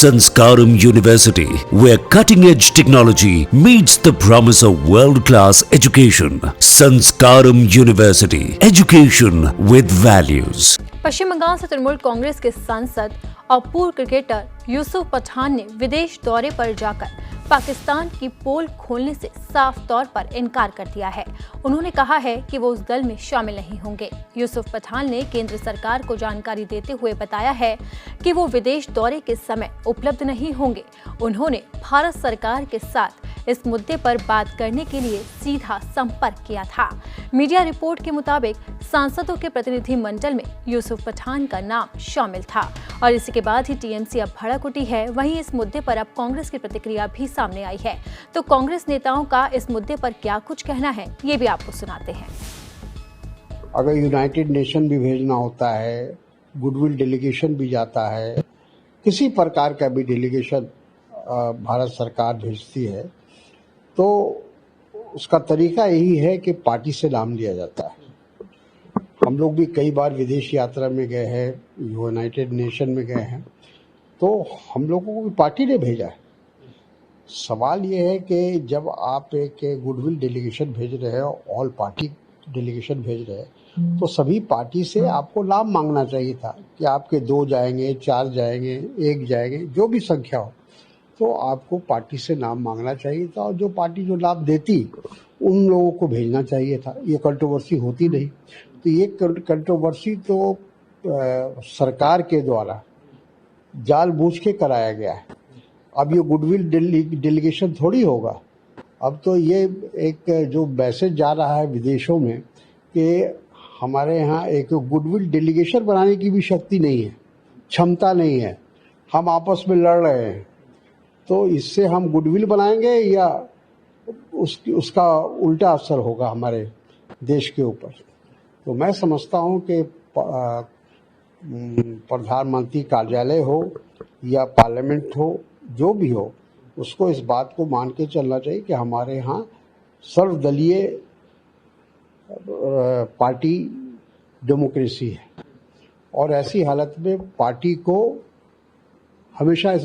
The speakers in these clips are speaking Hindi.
Sanskaram University, where cutting-edge technology meets the promise of world-class education. Sanskaram University, education with values. पश्चिम बंगाल से तृणमूल कांग्रेस के सांसद और पूर्व क्रिकेटर यूसुफ पठान ने विदेश दौरे पर जाकर पाकिस्तान की पोल खोलने से साफ तौर पर इनकार कर दिया है। उन्होंने कहा है कि वो उस दल में शामिल नहीं होंगे। यूसुफ पठान ने केंद्र सरकार को जानकारी देते हुए बताया है कि वो विदेश दौरे के समय उपलब्ध नहीं होंगे। उन्होंने भारत सरकार के साथ इस मुद्दे पर बात करने के लिए सीधा संपर्क किया था। मीडिया रिपोर्ट के मुताबिक सांसदों के प्रतिनिधि मंडल में यूसुफ पठान का नाम शामिल था और इसी के बाद ही टीएमसी अब भड़क उठी है। वहीं इस मुद्दे पर अब कांग्रेस की प्रतिक्रिया भी सामने आई है। तो कांग्रेस नेताओं का इस मुद्दे पर क्या कुछ कहना है, ये भी आपको सुनाते हैं। अगर यूनाइटेड नेशन भी भेजना होता है, गुडविल डेलीगेशन भी जाता है, किसी प्रकार का भी डेलीगेशन भारत सरकार भेजती है, तो उसका तरीका यही है कि पार्टी से नाम लिया जाता है। हम लोग भी कई बार विदेश यात्रा में गए हैं, यूनाइटेड नेशन में गए हैं, तो हम लोगों को भी पार्टी ने भेजा है। सवाल ये है कि जब आप एक गुडविल डेलीगेशन भेज रहे हो, ऑल पार्टी डेलीगेशन भेज रहे हैं, तो सभी पार्टी से आपको नाम मांगना चाहिए था कि आपके 2 जाएंगे, 4 जाएंगे, 1 जाएंगे, जो भी संख्या हो, तो आपको पार्टी से नाम मांगना चाहिए था और जो पार्टी जो नाम देती उन लोगों को भेजना चाहिए था। ये कंट्रोवर्सी होती नहीं। तो ये कंट्रोवर्सी तो सरकार के द्वारा जानबूझ के कराया गया है। अब ये गुडविल डेलीगेशन थोड़ी होगा। अब तो ये एक जो मैसेज जा रहा है विदेशों में कि हमारे यहाँ एक गुडविल डेलीगेशन बनाने की भी शक्ति नहीं है, क्षमता नहीं है, हम आपस में लड़ रहे हैं, तो इससे हम गुडविल बनाएंगे या उसका उल्टा असर होगा हमारे देश के ऊपर। तो मैं समझता हूँ कि प्रधानमंत्री कार्यालय हो या पार्लियामेंट हो, जो भी हो, उसको इस बात को मान के चलना चाहिए कि हमारे यहाँ सर्वदलीय पार्टी डेमोक्रेसी है और ऐसी हालत में पार्टी को हमेशा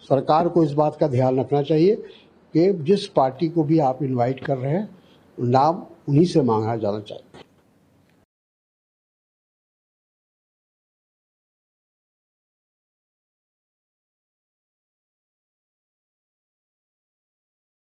सरकार को इस बात का ध्यान रखना चाहिए कि जिस पार्टी को भी आप इनवाइट कर रहे हैं, नाम उन्हीं से मांगा जाना चाहिए।